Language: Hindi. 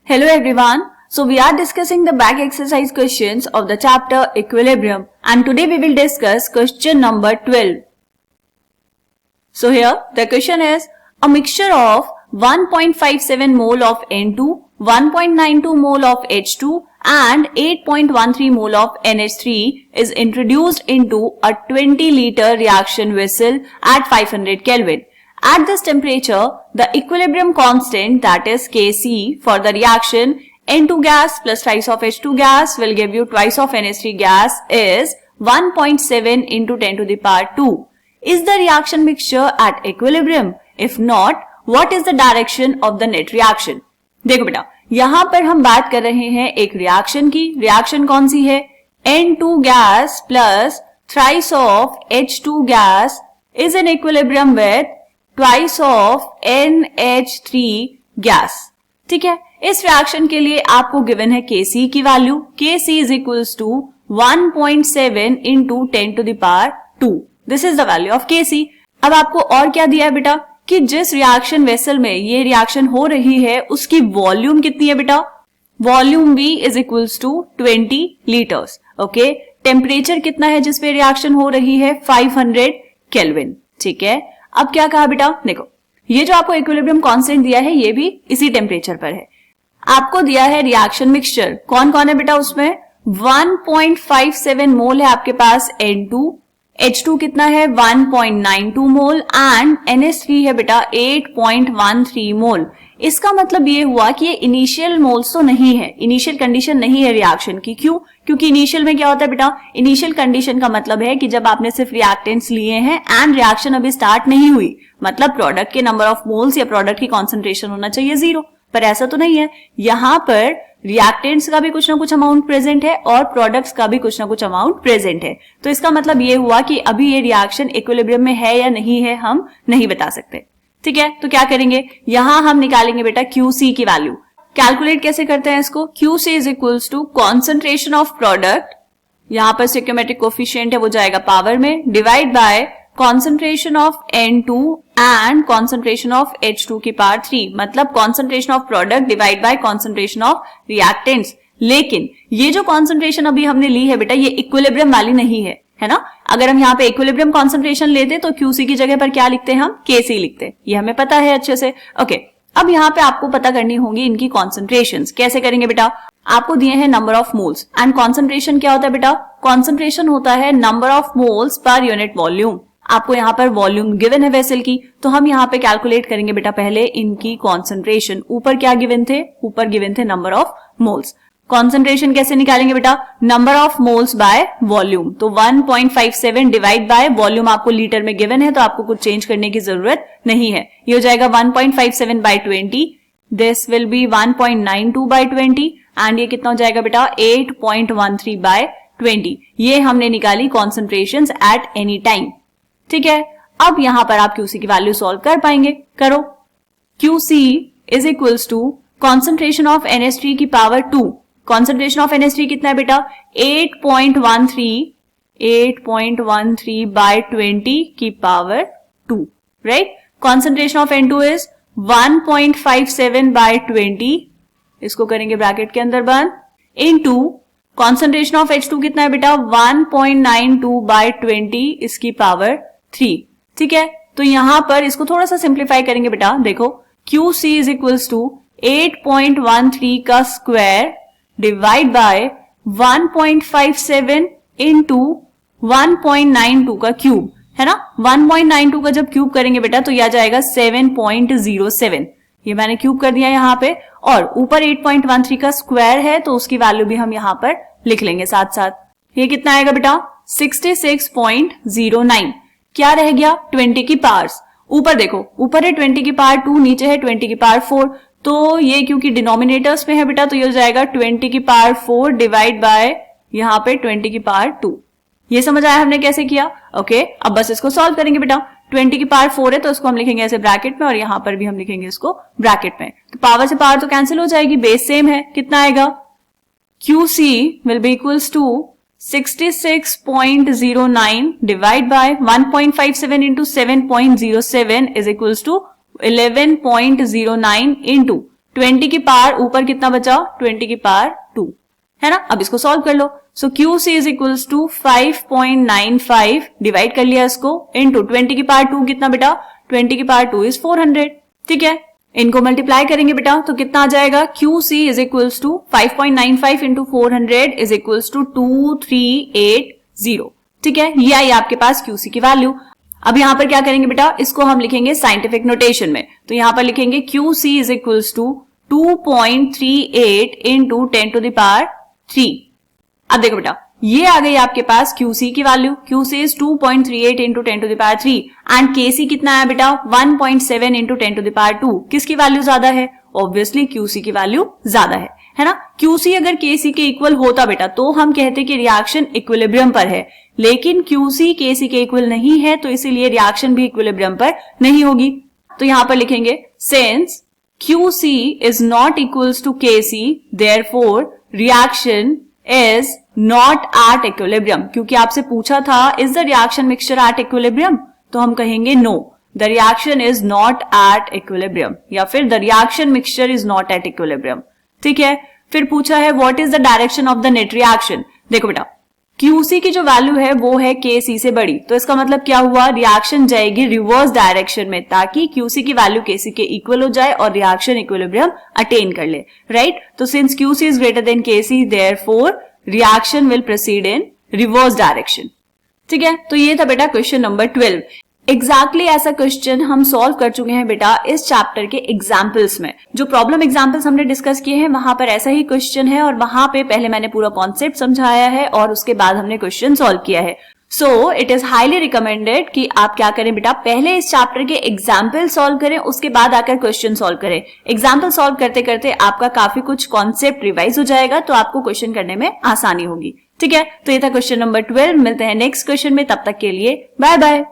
Hello everyone. So we are discussing the back exercise questions of the chapter Equilibrium, and today we will discuss question number 12. So here the question is, a mixture of 1.57 mole of N2, 1.92 mole of H2 and 8.13 mole of NH3 is introduced into a 20 liter reaction vessel at 500 Kelvin. At this temperature, the equilibrium constant, that is Kc, for the reaction N2 gas plus twice of H2 gas will give you twice of NH3 gas is 1.7 into 10 to the power 2. Is the reaction mixture at equilibrium? If not, what is the direction of the net reaction? देखो बेटा, यहाँ पर हम बात कर रहे हैं एक रिएक्शन की. रिएक्शन कौन सी है? N2 gas plus thrice of H2 gas is in equilibrium with twice of NH3 gas. ठीक है, इस रिएक्शन के लिए आपको गिवन है Kc की value. Kc is equals to 1.7 into 10 to the power 2. This is the value of Kc. अब आपको और क्या दिया है बेटा कि जिस रिएक्शन वेसल में ये रिएक्शन हो रही है उसकी वॉल्यूम कितनी है बेटा? Volume V is equals to 20 litres. Okay, temperature कितना है जिसपे रिएक्शन हो रही है? 500 केल्विन. ठीक है, अब क्या कहा बेटा? देखो, ये जो आपको इक्विलिब्रियम कांस्टेंट दिया है ये भी इसी टेम्परेचर पर है. आपको दिया है रिएक्शन मिक्सचर. कौन कौन है बेटा उसमें? 1.57 मोल है आपके पास N2, H2 कितना है? 1.92 मोल एंड NH3 है बेटा 8.13 मोल. इसका मतलब ये हुआ कि ये इनिशियल मोल्स तो नहीं है, इनिशियल कंडीशन नहीं है रिएक्शन की. क्यों? क्योंकि इनिशियल में क्या होता है बेटा? इनिशियल कंडीशन का मतलब है कि जब आपने सिर्फ रिएक्टेंट्स लिए हैं एंड रिएक्शन अभी स्टार्ट नहीं हुई, मतलब प्रोडक्ट के नंबर ऑफ मोल्स या प्रोडक्ट की कॉन्सेंट्रेशन होना चाहिए 0. पर ऐसा तो नहीं है. यहाँ पर रिएक्टेंट्स का भी कुछ ना कुछ अमाउंट प्रेजेंट है और प्रोडक्ट्स का भी कुछ ना कुछ अमाउंट प्रेजेंट है. तो इसका मतलब ये हुआ कि अभी ये रिएक्शन इक्विलिब्रियम में है या नहीं है हम नहीं बता सकते. ठीक है, तो क्या करेंगे? यहां हम निकालेंगे बेटा QC की वैल्यू. कैलकुलेट कैसे करते हैं इसको? QC is equals to concentration of product, यहां पर स्टोइकियोमेट्रिक कोफिशिएंट है वो जाएगा पावर में, divide by concentration of N2 and concentration of H2 की पावर 3, मतलब concentration of product divide by concentration of reactants. लेकिन ये जो कॉन्सेंट्रेशन अभी हमने ली है बेटा ये इक्विलिब्रियम वाली नहीं है, है ना. अगर हम यहाँ पे इक्विलिब्रियम कॉन्सेंट्रेशन लेते तो QC की जगह पर क्या लिखते हैं हम? Kc लिखते. ये हमें पता है अच्छे से. ओके, अब यहाँ पे आपको पता करनी होगी इनकी कॉन्सेंट्रेशंस. कैसे करेंगे बेटा? आपको दिए हैं number of moles and concentration क्या होता है बेटा? कॉन्सेंट्रेशन होता है number of moles per unit volume. आपको यहाँ पर वॉल्यूम गिवन है वेसल की, तो हम यहाँ पे कैलकुलेट करेंगे बेटा पहले इनकी कॉन्सेंट्रेशन. ऊपर क्या गिवन थे? ऊपर गिवन थे नंबर ऑफ मोल्स. कॉन्सेंट्रेशन कैसे निकालेंगे बेटा? Number of moles by volume. तो 1.57 डिवाइड बाय वॉल्यूम आपको लीटर में गिवन है तो आपको कुछ चेंज करने की जरूरत नहीं है. ये हो जाएगा 1.57 by 20. This will be 1.92 by 20 and ये कितना हो जाएगा बेटा? 8.13 बाय 20. ये हमने निकाली कॉन्सेंट्रेशंस एट एनी टाइम. ठीक है, अब यहां पर आप QC की वैल्यू सॉल्व कर पाएंगे. करो. QC is equals to concentration of NH3 की पावर 2. कॉन्सेंट्रेशन ऑफ NH3 कितना है बेटा? 8.13 बाय 20 की power 2, right. Concentration of N2 is 1.57 by 20, इसको करेंगे ब्रैकेट के अंदर बंद, इनटू कॉन्सेंट्रेशन ऑफ H2 कितना है बेटा? 1.92 बाय 20 इसकी पावर 3. ठीक है, तो यहां पर इसको थोड़ा सा सिंप्लीफाई करेंगे बेटा. देखो, QC इज इक्वल्स टू 8.13 का स्क्वायर डिवाइड बाय 1.57 इंटू 1.92 का क्यूब, है ना. 1.92 का जब क्यूब करेंगे बेटा तो यह आ जाएगा 7.07. ये मैंने क्यूब कर दिया यहाँ पे, और ऊपर 8.13 का स्क्वायर है तो उसकी वैल्यू भी हम यहाँ पर लिख लेंगे साथ साथ. ये कितना आएगा बेटा? 66.09. क्या रह गया? 20 की पावर्स. ऊपर देखो, ऊपर है 20 की पावर 2, नीचे है 20 की पावर 4. तो ये क्योंकि डिनोमिनेटर्स में है बेटा तो ये हो जाएगा 20 की पावर 4 डिवाइड बाय यहाँ पे 20 की पावर 2. ये समझ आया हमने कैसे किया? ओके, अब बस इसको सॉल्व करेंगे बेटा. 20 की पावर 4 है तो इसको हम लिखेंगे ऐसे ब्रैकेट में और यहाँ पर भी हम लिखेंगे इसको ब्रैकेट में. तो पावर से पावर तो कैंसिल हो जाएगी, बेस सेम है. कितना आएगा? QC will be equals to 66.09 divided by 1.57 into 7.07 is equals to 11.09 into 20 की पावर ऊपर कितना बचा, 20 की पावर 2, है ना। अब इसको सॉल्व कर लो। So QC is equals to 5.95 divide कर लिया इसको इनटू 20 की पावर 2 कितना बेटा, 20 की पावर 2 इज 400, ठीक है। इनको मल्टीप्लाई करेंगे बेटा तो कितना आ जाएगा, QC is equals to 5.95 into 400 is equals to 2380, ठीक है। ये आई आपके पास QC की वैल्यू। अब यहां पर क्या करेंगे बेटा, इसको हम लिखेंगे साइंटिफिक नोटेशन में। तो यहां पर लिखेंगे QC is equals to 2.38 into 10 to the power 3। अब देखो बेटा ये आ गई आपके पास QC की value. QC is 2.38 into 10 to the power 3 and KC कितना है बेटा, 1.7 इंटू 10 टू द पावर 2। किसकी वैल्यू ज्यादा है, ऑब्वियसली QC की वैल्यू ज्यादा है ना। QC अगर KC के इक्वल होता बेटा तो हम कहते कि रिएक्शन इक्विलिब्रियम पर है, लेकिन QC KC के इक्वल नहीं है तो इसीलिए रिएक्शन भी इक्विलिब्रियम पर नहीं होगी। तो यहां पर लिखेंगे since QC is not equals to KC, therefore reaction is not at equilibrium। क्योंकि आपसे पूछा था is the reaction mixture at equilibrium, तो हम कहेंगे no, the reaction is not at equilibrium या फिर the reaction mixture is not at equilibrium, ठीक है। फिर पूछा है what is the direction of the net reaction। देखो बेटा QC की जो वैल्यू है वो है KC से बड़ी, तो इसका मतलब क्या हुआ, रिएक्शन जाएगी रिवर्स डायरेक्शन में ताकि QC की वैल्यू KC के इक्वल हो जाए और रिएक्शन इक्विलिब्रियम अटेन कर ले, राइट। तो since QC is greater than KC therefore reaction will proceed in reverse direction, ठीक है। तो ये था बेटा क्वेश्चन नंबर 12। एग्जैक्टली ऐसा क्वेश्चन हम सॉल्व कर चुके हैं बेटा इस चैप्टर के एग्जाम्पल्स में। जो प्रॉब्लम एग्जाम्पल्स हमने डिस्कस किए हैं वहां पर ऐसा ही क्वेश्चन है और वहां पे पहले मैंने पूरा कॉन्सेप्ट समझाया है और उसके बाद हमने क्वेश्चन सॉल्व किया है। So it is highly recommended कि आप क्या करें बेटा, पहले इस चैप्टर के एग्जाम्पल सॉल्व करें, उसके बाद आकर क्वेश्चन सॉल्व करें। एग्जाम्पल सॉल्व करते करते आपका काफी कुछ कॉन्सेप्ट रिवाइज हो जाएगा तो आपको क्वेश्चन करने में आसानी होगी, ठीक है। तो ये था क्वेश्चन नंबर 12। मिलते हैं नेक्स्ट क्वेश्चन में, तब तक के लिए बाय बाय।